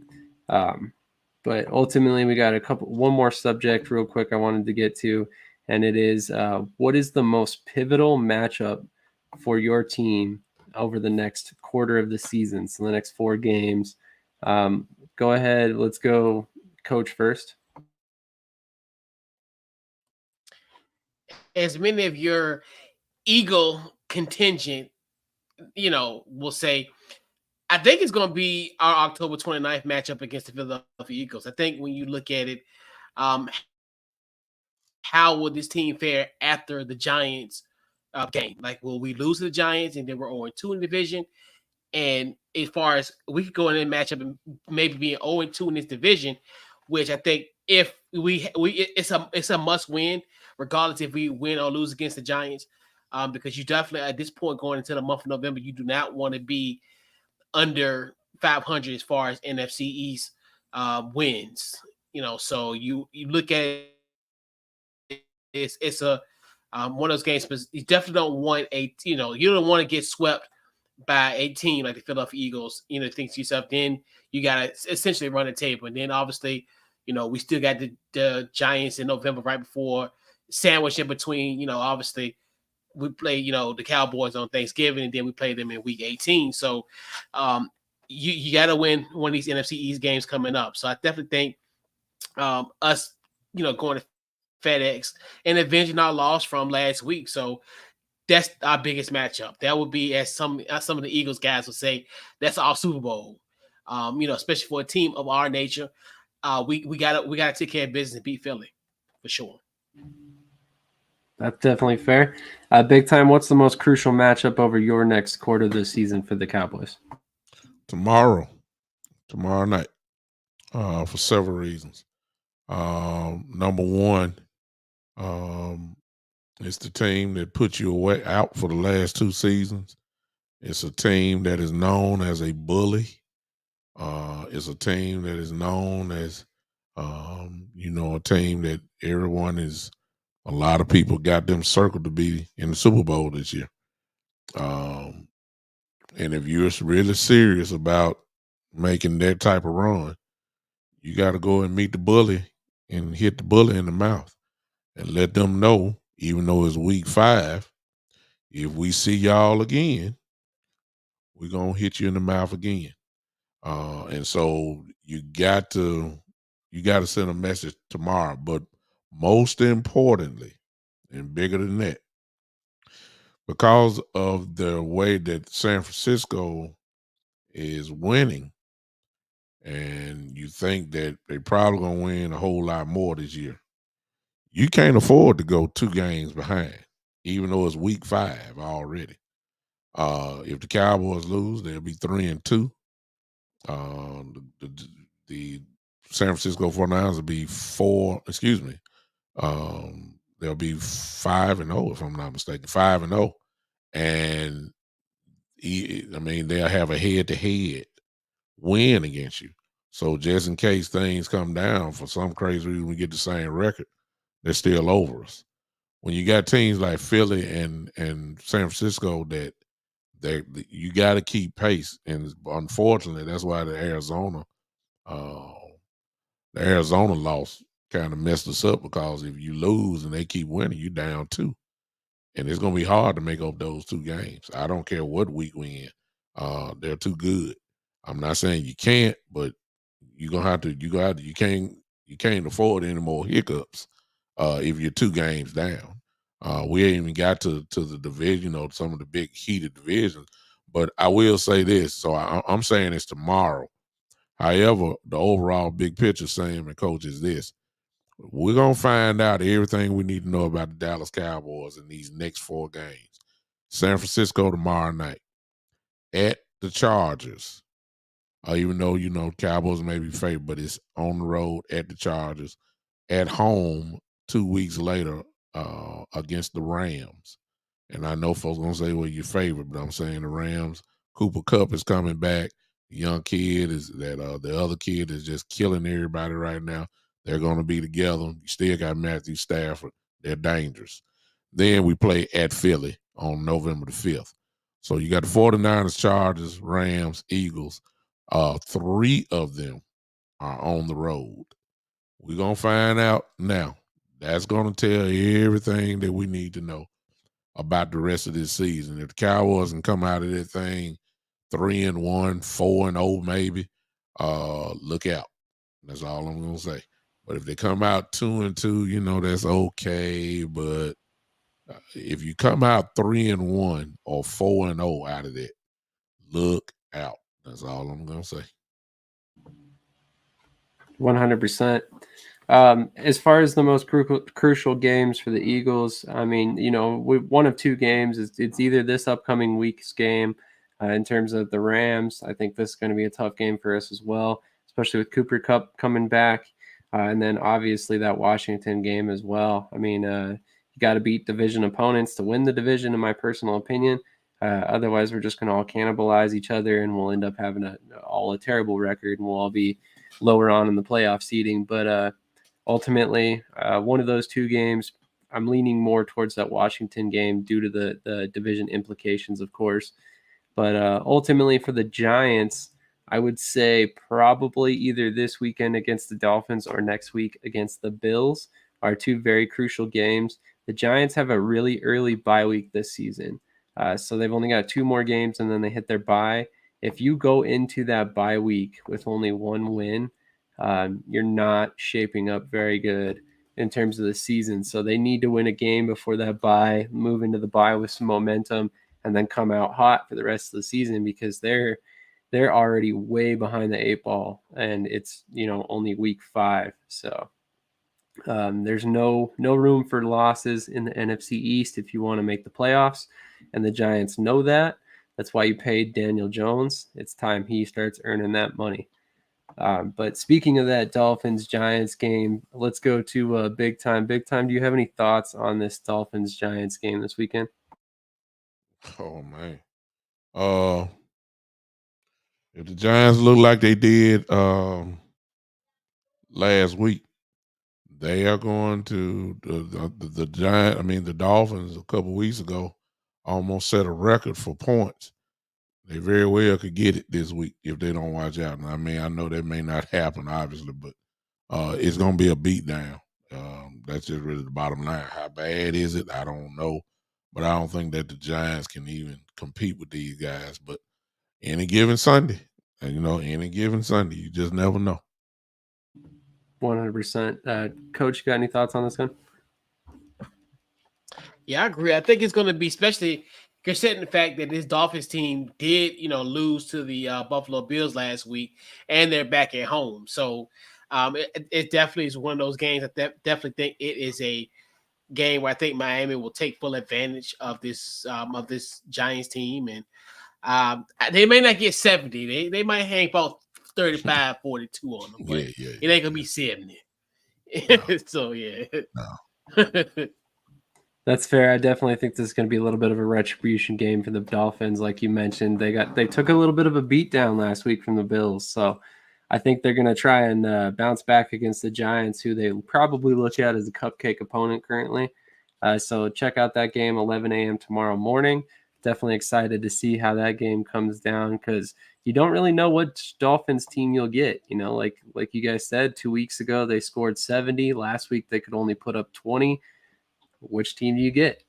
But ultimately, we got one more subject real quick I wanted to get to, and it is what is the most pivotal matchup for your team over the next quarter of the season, so the next 4 games. Go ahead. Let's go coach first. As many of your Eagle contingent, will say, I think it's going to be our October 29th matchup against the Philadelphia Eagles. I think when you look at it, how will this team fare after the Giants game? Like, will we lose to the Giants and then we're 0-2 in the division? And as far as we could go in and match up and maybe being 0-2 in this division, which I think if it's a must win, regardless if we win or lose against the Giants, because you definitely at this point going into the month of November, you do not want to be under 500 as far as NFC East wins. So you look at it, it's a one of those games, but you definitely don't want you don't want to get swept by a team like the Philadelphia Eagles. Think to yourself, then you got to essentially run the table. And then obviously, we still got the Giants in November right before, sandwich in between. Obviously we play, the Cowboys on Thanksgiving, and then we play them in week 18. So you got to win one of these NFC East games coming up. So I definitely think us, going to FedEx and avenging our loss from last week. So that's our biggest matchup. That would be, as some of the Eagles guys would say, that's our Super Bowl. Especially for a team of our nature, we gotta take care of business and beat Philly for sure. That's definitely fair. Big time. What's the most crucial matchup over your next quarter of the season for the Cowboys? Tomorrow night, for several reasons. Number one, it's the team that put you out for the last 2 seasons. It's a team that is known as a bully. It's a team that is known as, a team that a lot of people got them circled to be in the Super Bowl this year. And if you're really serious about making that type of run, you got to go and meet the bully and hit the bully in the mouth and let them know, even though it's week 5, if we see y'all again, we're going to hit you in the mouth again. And so you got to send a message tomorrow. But most importantly, and bigger than that, because of the way that San Francisco is winning, and you think that they probably going to win a whole lot more this year, you can't afford to go 2 games behind, even though it's week 5 already. If the Cowboys lose, they'll be 3-2. The San Francisco 49ers will be they'll be 5-0 if I'm not mistaken, 5-0, and they'll have a head-to-head win against you. So just in case things come down for some crazy reason, we get the same record, they're still over us. When you got teams like Philly and San Francisco that you got to keep pace, and unfortunately, that's why the Arizona loss kind of messed us up, because if you lose and they keep winning, you down 2, and it's gonna be hard to make up those 2 games. I don't care what week we in; they're too good. I'm not saying you can't, but you're gonna have to. You can't afford any more hiccups if you're 2 games down. We ain't even got to the division or some of the big heated divisions. But I will say this, so I'm saying it's tomorrow. However, the overall big picture, Sam and Coach, is this. We're going to find out everything we need to know about the Dallas Cowboys in these next 4 games. San Francisco tomorrow night. at the Chargers. Even though, Cowboys may be favored, but it's on the road at the Chargers, at home 2 weeks later against the Rams. And I know folks going to say, well, you're favored, but I'm saying the Rams, Cooper Kupp is coming back. The young kid is that the other kid is just killing everybody right now. They're going to be together. You still got Matthew Stafford. They're dangerous. Then we play at Philly on November the 5th. So you got the 49ers, Chargers, Rams, Eagles. 3 of them are on the road. We're going to find out now. That's going to tell everything that we need to know about the rest of this season. If the Cowboys can come out of that thing 3-1, 4-0 maybe, look out. That's all I'm going to say. But if they come out 2-2, that's okay. But if you come out 3-1 or 4-0 out of that, look out. That's all I'm going to say. 100%. As far as the most crucial games for the Eagles, I mean, one of 2 games. It's either this upcoming week's game in terms of the Rams. I think this is going to be a tough game for us as well, especially with Cooper Kupp coming back. And then obviously that Washington game as well. I mean, you got to beat division opponents to win the division, in my personal opinion. Otherwise, we're just going to all cannibalize each other, and we'll end up having a terrible record, and we'll all be lower on in the playoff seeding. But ultimately, one of those 2 games, I'm leaning more towards that Washington game due to the division implications, of course. But ultimately, for the Giants, I would say probably either this weekend against the Dolphins or next week against the Bills are 2 very crucial games. The Giants have a really early bye week this season. So they've only got 2 more games, and then they hit their bye. If you go into that bye week with only 1 win, you're not shaping up very good in terms of the season. So they need to win a game before that bye, move into the bye with some momentum, and then come out hot for the rest of the season, because they're already way behind the 8 ball, and it's only week 5. So there's no room for losses in the NFC East if you want to make the playoffs, and the Giants know that. That's why you paid Daniel Jones. It's time he starts earning that money. But speaking of that Dolphins-Giants game, let's go to Big Time. Big Time, do you have any thoughts on this Dolphins-Giants game this weekend? Oh, man. If the Giants look like they did last week, they are going to the Giant. I mean, the Dolphins a couple weeks ago almost set a record for points. They very well could get it this week if they don't watch out. And I mean, I know that may not happen, obviously, but it's going to be a beatdown. That's just really the bottom line. How bad is it? I don't know. But I don't think that the Giants can even compete with these guys. But any given Sunday, any given Sunday, you just never know. 100%. Coach, you got any thoughts on this one? Yeah, I agree. I think it's going to be, especially considering the fact that this Dolphins team did, lose to the Buffalo Bills last week, and they're back at home. So it definitely is one of those games. I definitely think it is a game where I think Miami will take full advantage of this Giants team, and they may not get 70. They might hang about 35, 42 on them, but it ain't gonna be 70. No. So yeah. No. That's fair. I definitely think this is going to be a little bit of a retribution game for the Dolphins. Like you mentioned, they took a little bit of a beatdown last week from the Bills. So I think they're going to try and bounce back against the Giants, who they probably look at as a cupcake opponent currently. So check out that game, 11 a.m. tomorrow morning. Definitely excited to see how that game comes down, because you don't really know what Dolphins team you'll get. Like you guys said, 2 weeks ago, they scored 70. Last week, they could only put up 20. Which team do you get?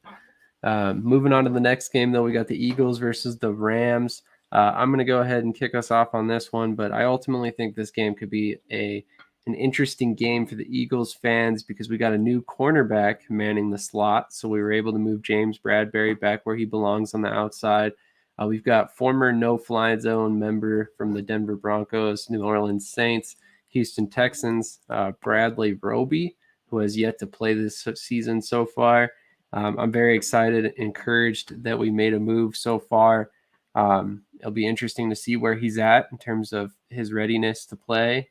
Moving on to the next game, though, we got the Eagles versus the Rams. I'm going to go ahead and kick us off on this one, but I ultimately think this game could be an interesting game for the Eagles fans, because we got a new cornerback manning the slot, so we were able to move James Bradbury back where he belongs on the outside. We've got former no-fly zone member from the Denver Broncos, New Orleans Saints, Houston Texans, Bradley Roby, who has yet to play this season so far. I'm very excited, encouraged that we made a move so far. It'll be interesting to see where he's at in terms of his readiness to play.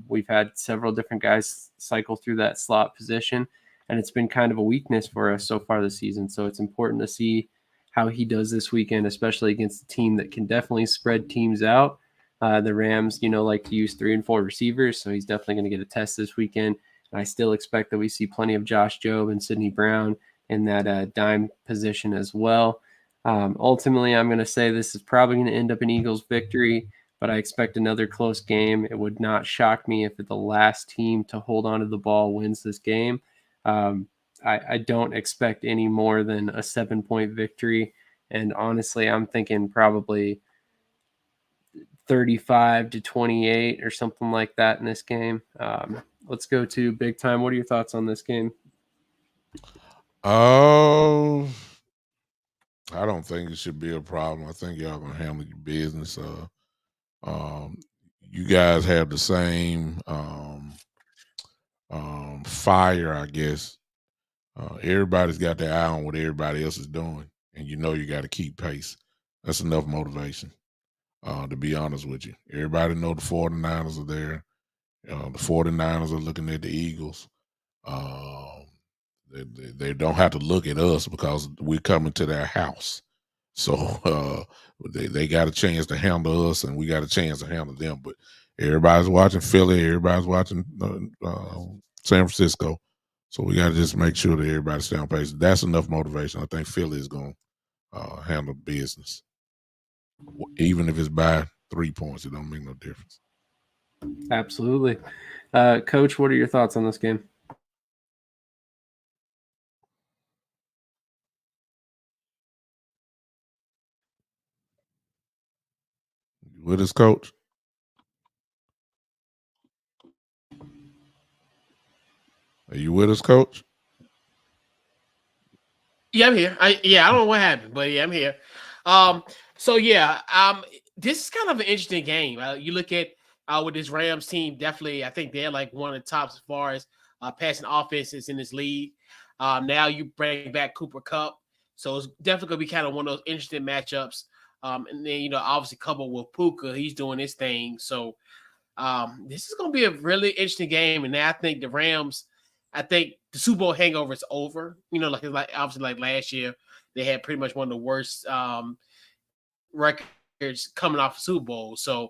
We've had several different guys cycle through that slot position, and it's been kind of a weakness for us so far this season. So it's important to see how he does this weekend, especially against a team that can definitely spread teams out. The Rams, like to use 3 and 4 receivers, so he's definitely going to get a test this weekend. And I still expect that we see plenty of Josh Jobe and Sidney Brown in that dime position as well. Ultimately, I'm going to say this is probably going to end up an Eagles victory, but I expect another close game. It would not shock me if the last team to hold onto the ball wins this game. I don't expect any more than a 7-point victory. And honestly, I'm thinking probably 35-28 or something like that in this game. Let's go to Big Time. What are your thoughts on this game? Oh, I don't think it should be a problem. I think y'all gonna handle your business. You guys have the same fire, I guess. Everybody's got their eye on what everybody else is doing, and you got to keep pace. That's enough motivation. To be honest with you, everybody know the 49ers are there. The 49ers are looking at the Eagles. They don't have to look at us because we're coming to their house. So they got a chance to handle us, and we got a chance to handle them. But everybody's watching Philly. Everybody's watching San Francisco. So we got to just make sure that everybody stay on pace. That's enough motivation. I think Philly is going to handle business. Even if it's by 3 points, it don't make no difference. Absolutely. Coach, what are your thoughts on this game? You with us, Coach? Are you with us, Coach? Yeah, I'm here. I don't know what happened, but yeah, I'm here. This is kind of an interesting game. You look at with this Rams team, definitely, I think they're like one of the tops as far as passing offenses in this league. Now you bring back Cooper Kupp, so it's definitely gonna be kind of one of those interesting matchups. And then obviously coupled with Puka, he's doing his thing. So this is gonna be a really interesting game, and I think the Rams. I think the Super Bowl hangover is over. Like obviously like last year, they had pretty much one of the worst records coming off the Super Bowl. So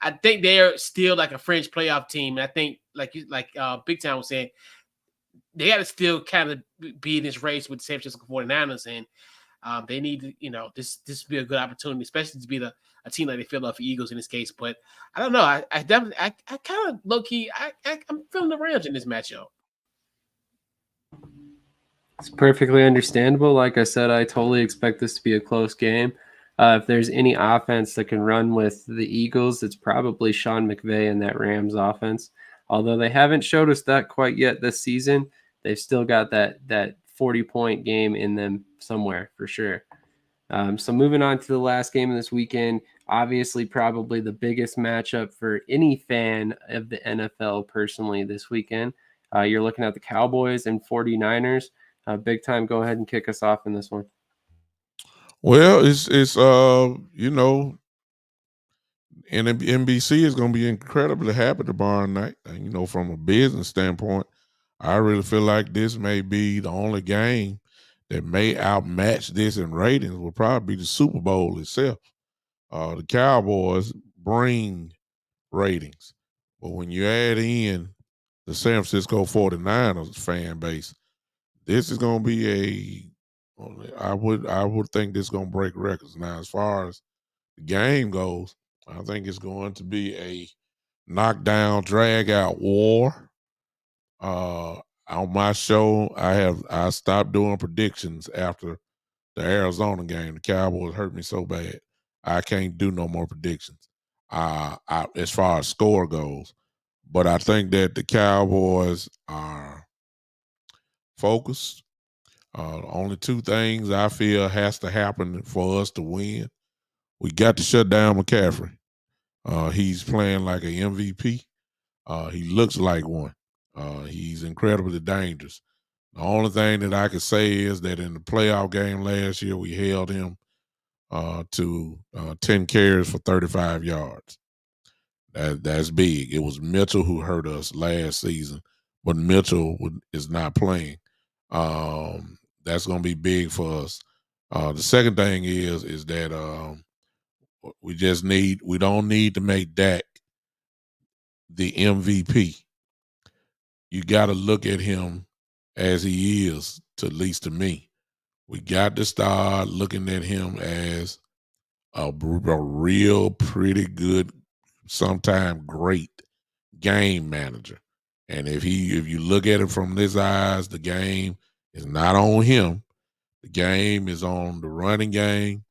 I think they're still like a fringe playoff team. And I think like Big Time was saying, they got to still kind of be in this race with the San Francisco 49ers, and they need to, this would be a good opportunity, especially to be a team like the Philadelphia Eagles in this case. But I don't know. I definitely I kind of low key I'm feeling the Rams in this matchup. It's perfectly understandable. Like I said, I totally expect this to be a close game. If there's any offense that can run with the Eagles, it's probably Sean McVay and that Rams offense. Although they haven't showed us that quite yet this season, they've still got that 40-point game in them somewhere for sure. So moving on to the last game of this weekend, obviously probably the biggest matchup for any fan of the NFL personally this weekend. You're looking at the Cowboys and 49ers. Big Time, go ahead and kick us off in this one. Well, it's NBC is going to be incredibly happy tomorrow night. And, from a business standpoint, I really feel like this may be the only game that may outmatch this in ratings. Will probably be the Super Bowl itself. The Cowboys bring ratings, but when you add in the San Francisco 49ers fan base, this is going to be I would think this is going to break records. Now, as far as the game goes, I think it's going to be a knockdown, drag out war. On my show, I stopped doing predictions after the Arizona game. The Cowboys hurt me so bad, I can't do no more predictions. As far as score goes, but I think that the Cowboys are focused. Only two things I feel has to happen for us to win. We got to shut down McCaffrey. He's playing like an MVP. He looks like one. He's incredibly dangerous. The only thing that I could say is that in the playoff game last year, we held him to 10 carries for 35 yards. That's big. It was Mitchell who hurt us last season, but Mitchell is not playing. That's going to be big for us. The second thing is that we don't need to make Dak the MVP. You got to look at him as he is, at least to me. We got to start looking at him as a real pretty good, sometime great game manager. And if you look at it from his eyes, the game is not on him. The game is on the running game.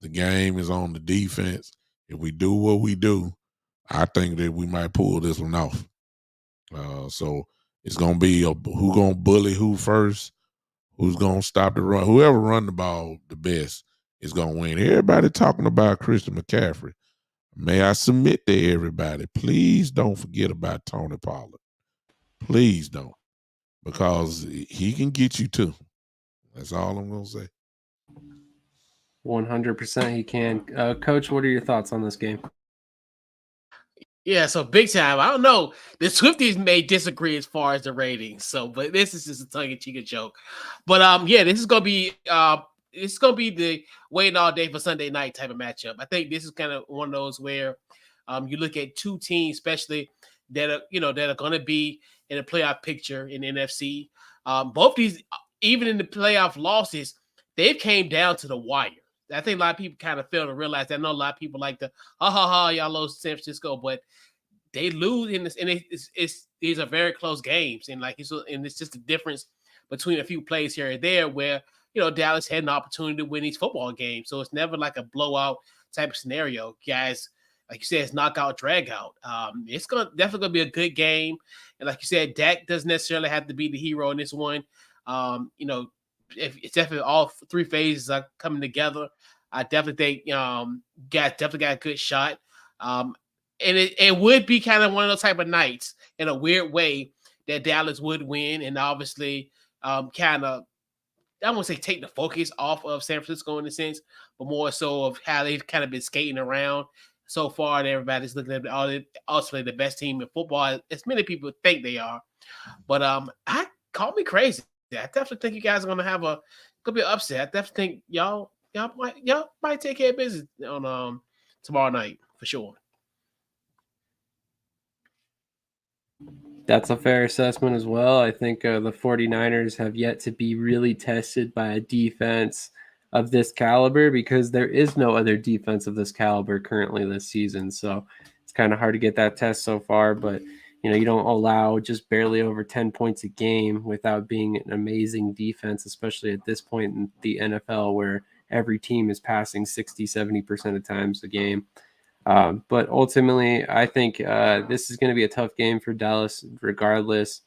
The game is on the defense. If we do what we do, I think that we might pull this one off. So it's gonna be who gonna bully who first, who's gonna stop the run. Whoever run the ball the best is gonna win. Everybody talking about Christian McCaffrey. May I submit to everybody, please don't forget about Tony Pollard. Please don't, because he can get you too. That's all I'm gonna say. 100% he can. Coach, what are your thoughts on this game? Yeah, so big time. I don't know. The Swifties may disagree as far as the ratings. So, but this is just a tongue-in-cheek joke. But yeah, this is gonna be the waiting all day for Sunday night type of matchup. I think this is kind of one of those where you look at two teams, especially that are gonna be in the playoff picture in the NFC. Both these, even in the playoff losses, they've came down to the wire. I think a lot of people kind of fail to realize that. I know a lot of people like to, y'all lost San Francisco, but they lose in this, and these are very close games, and it's just a difference between a few plays here and there where Dallas had an opportunity to win these football games, so it's never like a blowout type of scenario, guys. Like you said, it's knockout, drag out. It's definitely gonna be a good game, and like you said, Dak doesn't necessarily have to be the hero in this one. If it's definitely all three phases are coming together, I definitely think guys definitely got a good shot. And it would be kind of one of those type of nights in a weird way that Dallas would win, and obviously kind of, I won't say take the focus off of San Francisco in a sense, but more so of how they've kind of been skating around so far, and everybody's looking at ultimately the best team in football, as many people think they are. But I call me crazy. I definitely think you guys are gonna be an upset. I definitely think y'all might take care of business on tomorrow night for sure. That's a fair assessment as well. I think the 49ers have yet to be really tested by a defense of this caliber, because there is no other defense of this caliber currently this season. So it's kind of hard to get that test so far, but you don't allow just barely over 10 points a game without being an amazing defense, especially at this point in the NFL where every team is passing 60-70% of times a game. But ultimately, I think this is going to be a tough game for Dallas regardless.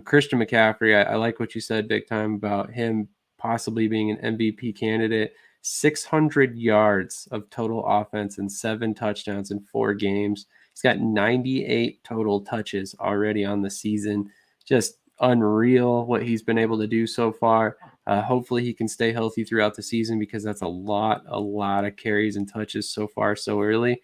Christian McCaffrey, I like what you said big time about him possibly being an MVP candidate. 600 yards of total offense and 7 touchdowns in 4 games. He's got 98 total touches already on the season. Just unreal what he's been able to do so far. Hopefully he can stay healthy throughout the season, because that's a lot of carries and touches so far so early.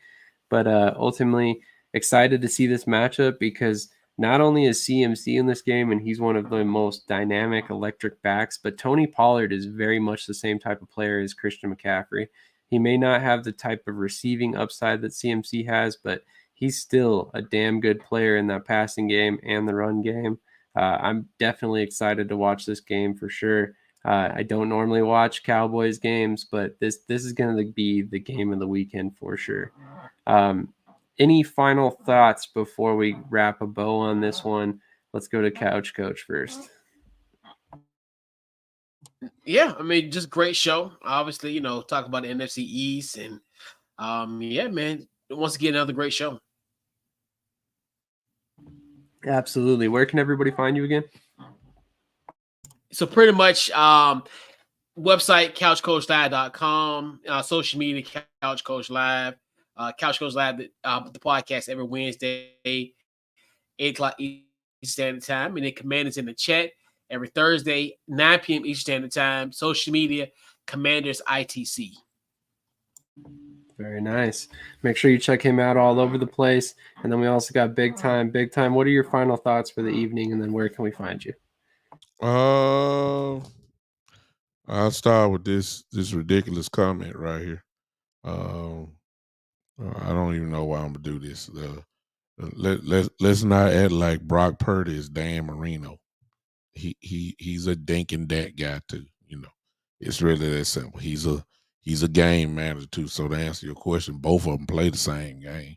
But ultimately excited to see this matchup, because not only is CMC in this game and he's one of the most dynamic electric backs, but Tony Pollard is very much the same type of player as Christian McCaffrey. He may not have the type of receiving upside that CMC has, but he's still a damn good player in that passing game and the run game. I'm definitely excited to watch this game for sure. I don't normally watch Cowboys games, but this is going to be the game of the weekend for sure. Any final thoughts before we wrap a bow on this one? Let's go to Couch Coach first. Yeah, I mean, just great show. Obviously, talk about the NFC East, and yeah, man, once again, another great show. Absolutely. Where can everybody find you again? So pretty much website couchcoachlive.com, social media Couch Coach Live, Couch Coach Live, the podcast every Wednesday, 8 o'clock Eastern Standard Time, and then Commanders in the chat every Thursday, 9 p.m. Eastern Standard Time. Social media, Commanders ITC. Very nice. Make sure you check him out all over the place. And then we also got Big Time. Big Time, what are your final thoughts for the evening? And then where can we find you? I'll start with this ridiculous comment right here. I don't even know why I'm gonna do this. Let's not act like Brock Purdy is Dan Marino. He's a dink and dat guy too. It's really that simple. He's a game manager too. So to answer your question, both of them play the same game.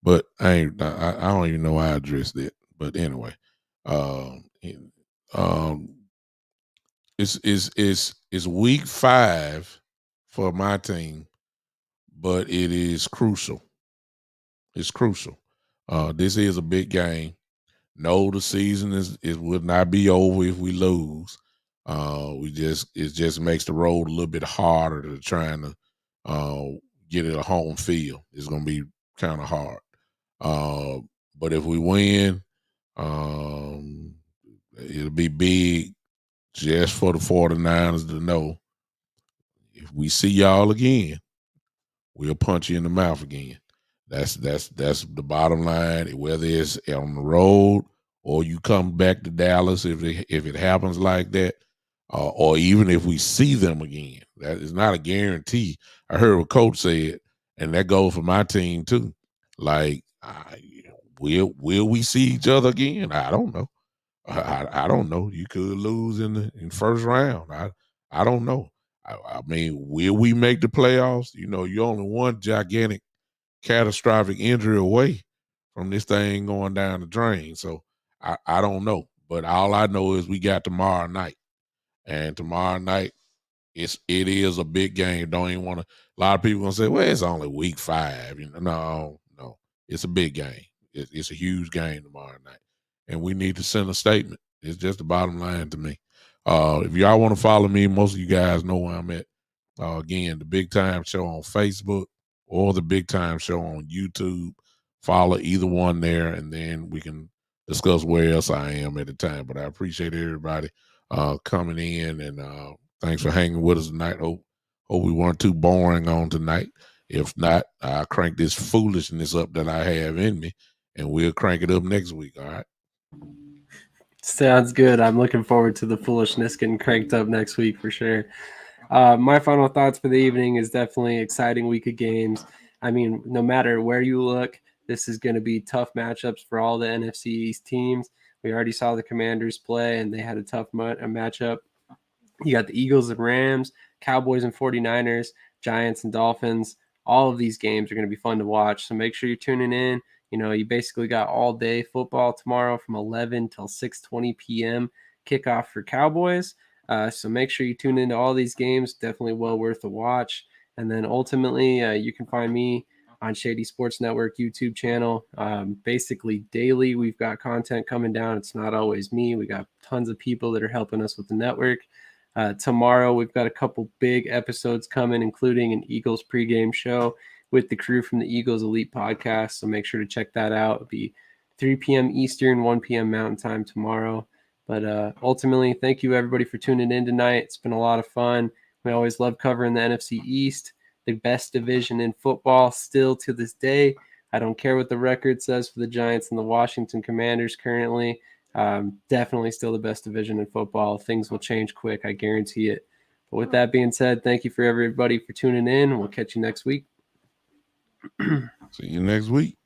But I don't even know how I addressed that. But anyway, um, it's week 5 for my team, but it is crucial. It's crucial. This is a big game. No, the season would not be over if we lose. It just makes the road a little bit harder to trying to get it a home field. It's gonna be kind of hard. But if we win, it'll be big just for the 49ers to know if we see y'all again, we'll punch you in the mouth again. That's the bottom line. Whether it's on the road or you come back to Dallas, if it happens like that, or even if we see them again, that is not a guarantee. I heard what Coach said, and that goes for my team too. Like, will we see each other again? I don't know. I don't know. You could lose in first round. I don't know. I mean, will we make the playoffs? You're only one gigantic catastrophic injury away from this thing going down the drain. So I don't know. But all I know is we got tomorrow night. And tomorrow night, it is a big game. Don't even want to. A lot of people gonna say, "Well, it's only week 5." No, it's a big game. It's a huge game tomorrow night, and we need to send a statement. It's just the bottom line to me. If y'all want to follow me, most of you guys know where I'm at. Again, the Big Time Show on Facebook or the Big Time Show on YouTube. Follow either one there, and then we can discuss where else I am at the time. But I appreciate everybody coming in, and thanks for hanging with us tonight. Hope we weren't too boring on tonight. If not, I'll crank this foolishness up that I have in me, and we'll crank it up next week. All right. Sounds good. I'm looking forward to the foolishness getting cranked up next week for sure. My final thoughts for the evening is definitely exciting week of games. I mean, no matter where you look, this is going to be tough matchups for all the NFC East teams. We already saw the Commanders play, and they had a tough matchup. You got the Eagles and Rams, Cowboys and 49ers, Giants and Dolphins. All of these games are going to be fun to watch. So make sure you're tuning in. You basically got all day football tomorrow from 11 till 6:20 p.m. kickoff for Cowboys. So make sure you tune into all these games. Definitely well worth a watch. And then ultimately, you can find me on Shady Sports Network YouTube channel. Basically daily, we've got content coming down. It's not always me. We got tons of people that are helping us with the network. Tomorrow, we've got a couple big episodes coming, including an Eagles pregame show with the crew from the Eagles Elite podcast. So make sure to check that out. It'll be 3 p.m. Eastern, 1 p.m. Mountain Time tomorrow. But ultimately, thank you, everybody, for tuning in tonight. It's been a lot of fun. We always love covering the NFC East, the best division in football still to this day. I don't care what the record says for the Giants and the Washington Commanders currently. Definitely still the best division in football. Things will change quick. I guarantee it. But with that being said, thank you for everybody for tuning in. We'll catch you next week. See you next week.